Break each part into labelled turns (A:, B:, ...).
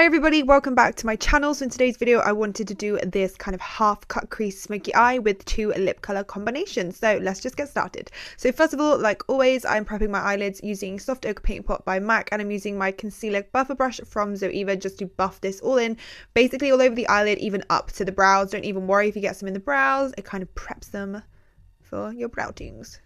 A: everybody, welcome back to my channel. So in today's video I wanted to do this kind of half cut crease smoky eye with two lip color combinations. So let's just get started. So first of all, like always, I'm prepping my eyelids using Soft Ochre Paint Pot by MAC, and I'm using my concealer buffer brush from Zoeva just to buff this all in, basically all over the eyelid, even up to the brows. Don't even worry if you get some in the brows, it kind of preps them for your brow tings.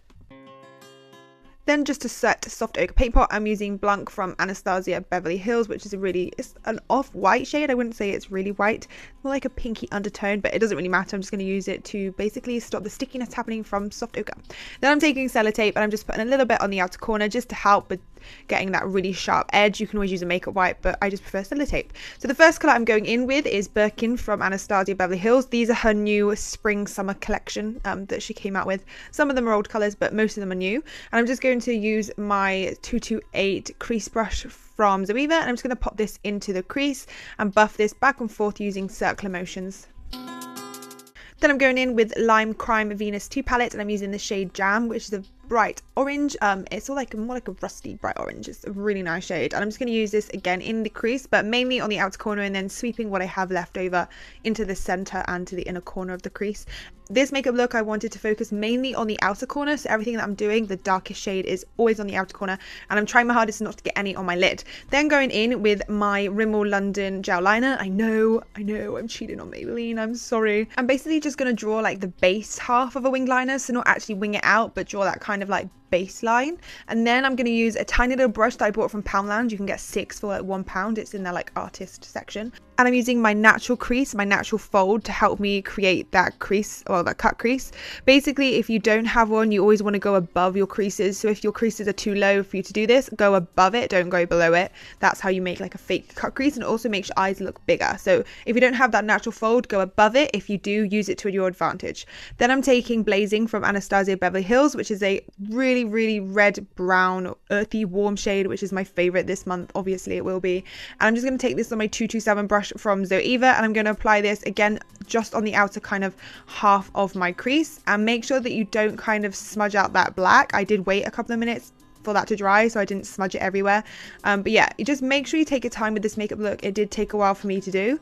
A: Then just to set Soft Ochre Paint Pot, I'm using Blanc from Anastasia Beverly Hills, which is it's an off-white shade. I wouldn't say it's really white, more like a pinky undertone, but it doesn't really matter. I'm just going to use it to basically stop the stickiness happening from Soft Ochre. Then I'm taking sellotape and I'm just putting a little bit on the outer corner just to help with getting that really sharp edge. You can always use a makeup wipe, but I just prefer sellotape. So the first colour I'm going in with is Birkin from Anastasia Beverly Hills. These are her new spring summer collection that she came out with. Some of them are old colours, but most of them are new. And I'm just going to use my 228 crease brush from Zoeva, and I'm just going to pop this into the crease and buff this back and forth using circular motions. Then I'm going in with Lime Crime Venus 2 palette, and I'm using the shade Jam, which is a bright orange. It's all like more like a rusty bright orange. It's a really nice shade, and I'm just going to use this again in the crease, but mainly on the outer corner, and then sweeping what I have left over into the center and to the inner corner of the crease. This makeup look, I wanted to focus mainly on the outer corner, so everything that I'm doing, the darkest shade is always on the outer corner, and I'm trying my hardest not to get any on my lid. Then going in with my Rimmel London gel liner. I know, I'm cheating on Maybelline, I'm sorry. I'm basically just going to draw like the base half of a wing liner, so not actually wing it out, but draw that kind of like baseline. And then I'm going to use a tiny little brush that I bought from Poundland. You can get 6 for like £1. It's in their like artist section, and I'm using my natural crease, my natural fold, to help me create that crease, or that cut crease. Basically, if you don't have one, you always want to go above your creases. So if your creases are too low for you to do this, go above it, don't go below it. That's how you make like a fake cut crease, and it also makes your eyes look bigger. So if you don't have that natural fold, go above it. If you do, use it to your advantage. Then I'm taking Blazing from Anastasia Beverly Hills, which is a really red brown earthy warm shade, which is my favorite this month. Obviously it will be. And I'm just going to take this on my 227 brush from Zoeva, and I'm going to apply this again just on the outer kind of half of my crease, and make sure that you don't kind of smudge out that black. I did wait a couple of minutes for that to dry, so I didn't smudge it everywhere, but yeah, you just make sure you take your time with this makeup look. It did take a while for me to do.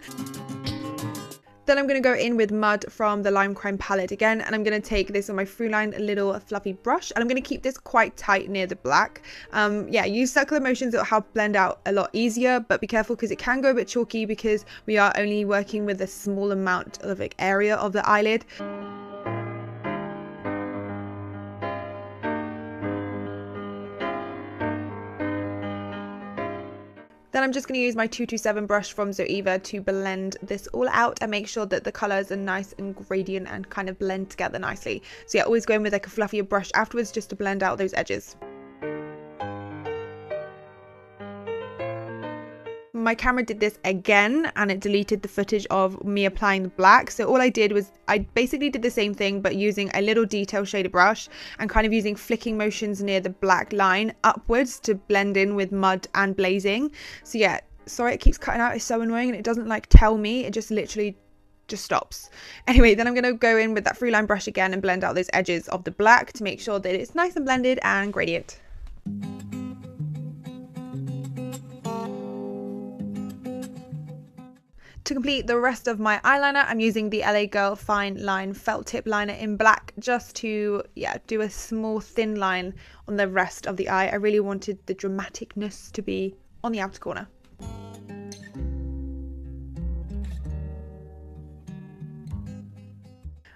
A: Then I'm going to go in with Mud from the Lime Crime palette again, and I'm going to take this on my Throughline little fluffy brush, and I'm going to keep this quite tight near the black. Yeah, use circular motions, it'll help blend out a lot easier, but be careful because it can go a bit chalky because we are only working with a small amount of like area of the eyelid. Then I'm just going to use my 227 brush from Zoeva to blend this all out and make sure that the colours are nice and gradient and kind of blend together nicely. So yeah, always go in with like a fluffier brush afterwards just to blend out those edges. My camera did this again, and it deleted the footage of me applying the black. So all I did was I basically did the same thing, but using a little detail shaded brush and kind of using flicking motions near the black line upwards to blend in with Mud and Blazing. So yeah, sorry it keeps cutting out, it's so annoying, and it doesn't like tell me, it just literally just stops. Anyway, then I'm going to go in with that Throughline brush again and blend out those edges of the black to make sure that it's nice and blended and gradient. To complete the rest of my eyeliner, I'm using the LA Girl Fine Line Felt Tip Liner in black just to, yeah, do a small thin line on the rest of the eye. I really wanted the dramaticness to be on the outer corner.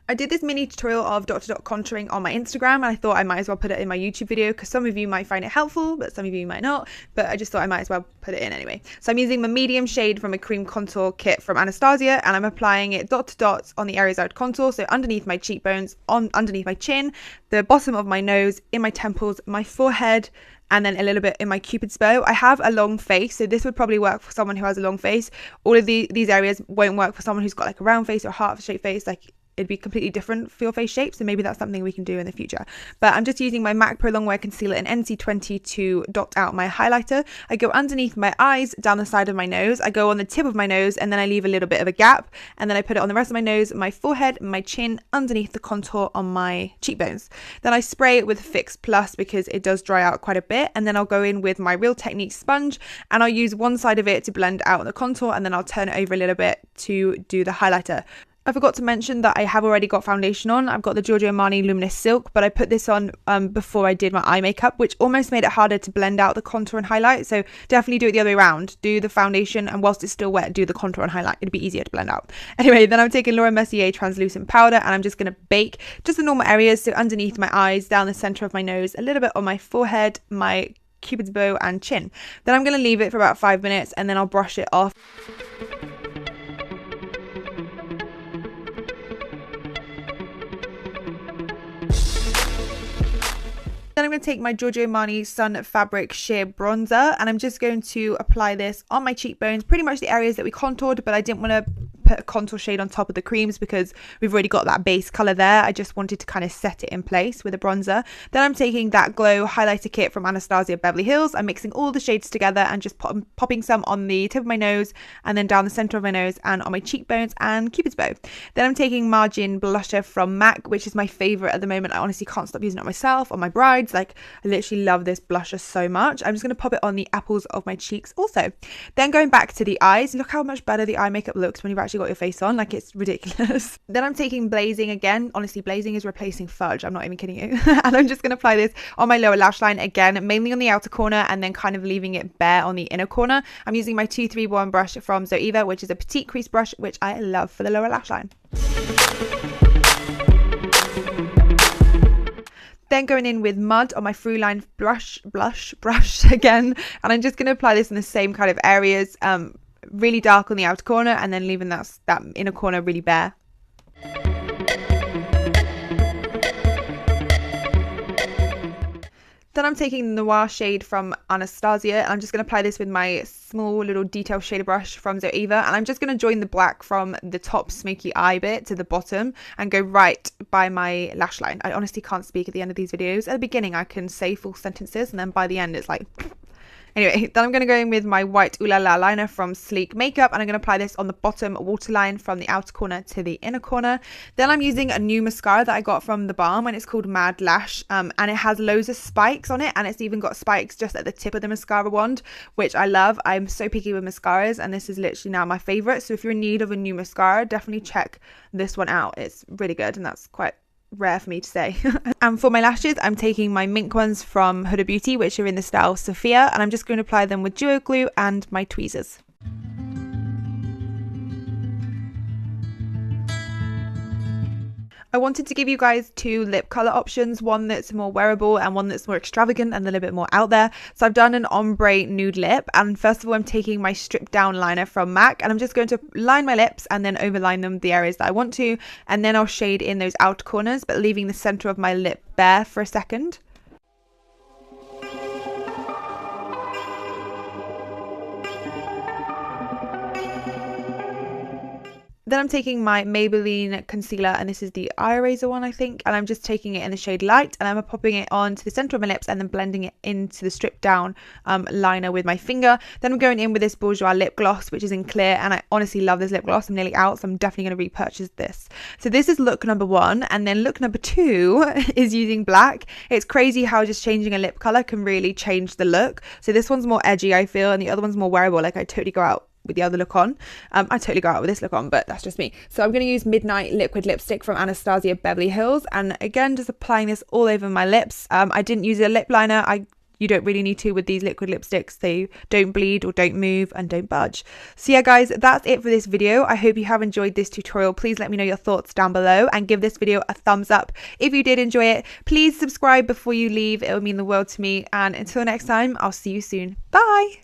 A: I did this mini tutorial of dot to dot contouring on my Instagram, and I thought I might as well put it in my YouTube video because some of you might find it helpful, but some of you might not, but I just thought I might as well put it in anyway. So I'm using my medium shade from a cream contour kit from Anastasia, and I'm applying it dot to dot on the areas I would contour, so underneath my cheekbones, underneath my chin, the bottom of my nose, in my temples, my forehead, and then a little bit in my Cupid's bow. I have a long face, so this would probably work for someone who has a long face. All of these areas won't work for someone who's got like a round face or a heart-shaped face. Like, it'd be completely different for your face shape. So maybe that's something we can do in the future. But I'm just using my MAC Pro Longwear Concealer in NC20 to dot out my highlighter. I go underneath my eyes, down the side of my nose. I go on the tip of my nose, and then I leave a little bit of a gap. And then I put it on the rest of my nose, my forehead, my chin, underneath the contour on my cheekbones. Then I spray it with Fix Plus because it does dry out quite a bit. And then I'll go in with my Real Technique sponge, and I'll use one side of it to blend out the contour, and then I'll turn it over a little bit to do the highlighter. I forgot to mention that I have already got foundation on. I've got the Giorgio Armani Luminous Silk, but I put this on before I did my eye makeup, which almost made it harder to blend out the contour and highlight. So definitely do it the other way around. Do the foundation, and whilst it's still wet, do the contour and highlight. It'd be easier to blend out. Anyway, then I'm taking Laura Mercier translucent powder, and I'm just going to bake just the normal areas. So underneath my eyes, down the center of my nose, a little bit on my forehead, my Cupid's bow and chin. Then I'm going to leave it for about 5 minutes, and then I'll brush it off. Then I'm going to take my Giorgio Armani Sun Fabric Sheer Bronzer, and I'm just going to apply this on my cheekbones, pretty much the areas that we contoured, but I didn't want to put a contour shade on top of the creams because we've already got that base color there. I just wanted to kind of set it in place with a bronzer. Then I'm taking that Glow highlighter kit from Anastasia Beverly Hills. I'm mixing all the shades together and just popping some on the tip of my nose, and then down the center of my nose and on my cheekbones and Cupid's bow. Then I'm taking Margin blusher from MAC, which is my favorite at the moment. I honestly can't stop using it on myself, on my brides. Like, I literally love this blusher so much. I'm just going to pop it on the apples of my cheeks also. Then going back to the eyes, look how much better the eye makeup looks when you've actually got your face on. Like, it's ridiculous. Then I'm taking Blazing again. Honestly, Blazing is replacing fudge. I'm not even kidding you. And I'm just going to apply this on my lower lash line again, mainly on the outer corner, and then kind of leaving it bare on the inner corner. I'm using my 231 brush from Zoeva, which is a petite crease brush, which I love for the lower lash line. Then going in with Mud on my Throughline brush again, and I'm just going to apply this in the same kind of areas, really dark on the outer corner, and then leaving that inner corner really bare. Then I'm taking the Noir shade from Anastasia, and I'm just going to apply this with my small little detail shader brush from Zoeva, and I'm just going to join the black from the top smoky eye bit to the bottom and go right by my lash line. I honestly can't speak at the end of these videos. At the beginning I can say full sentences, and then by the end it's like... Anyway, then I'm going to go in with my white Ooh La La liner from Sleek Makeup, and I'm going to apply this on the bottom waterline from the outer corner to the inner corner. Then I'm using a new mascara that I got from The Balm, and it's called Mad Lash, and it has loads of spikes on it, and it's even got spikes just at the tip of the mascara wand, which I love. I'm so picky with mascaras, and this is literally now my favorite. So if you're in need of a new mascara, definitely check this one out. It's really good, and that's quite rare for me to say. And for my lashes, I'm taking my Mink ones from Huda Beauty, which are in the style Sophia, and I'm just going to apply them with Duo Glue and my tweezers. I wanted to give you guys two lip color options, one that's more wearable and one that's more extravagant and a little bit more out there. So I've done an ombre nude lip, and first of all I'm taking my stripped down liner from MAC, and I'm just going to line my lips and then overline them the areas that I want to, and then I'll shade in those outer corners but leaving the center of my lip bare for a second. Then I'm taking my Maybelline concealer, and this is the eye eraser one, I think, and I'm just taking it in the shade Light, and I'm popping it onto the center of my lips and then blending it into the stripped down liner with my finger. Then I'm going in with this Bourjois lip gloss, which is in clear, and I honestly love this lip gloss. I'm nearly out, so I'm definitely going to repurchase this. So this is look number 1, and then look number 2 is using black. It's crazy how just changing a lip color can really change the look. So this one's more edgy, I feel, and the other one's more wearable. Like, I totally go out with the other look on. I totally go out with this look on, but that's just me. So I'm going to use Midnight Liquid Lipstick from Anastasia Beverly Hills, and again just applying this all over my lips. I didn't use a lip liner. You don't really need to with these liquid lipsticks. They don't bleed or don't move and don't budge. So yeah guys, that's it for this video. I hope you have enjoyed this tutorial. Please let me know your thoughts down below and give this video a thumbs up if you did enjoy it. Please subscribe before you leave. It would mean the world to me, and until next time, I'll see you soon. Bye.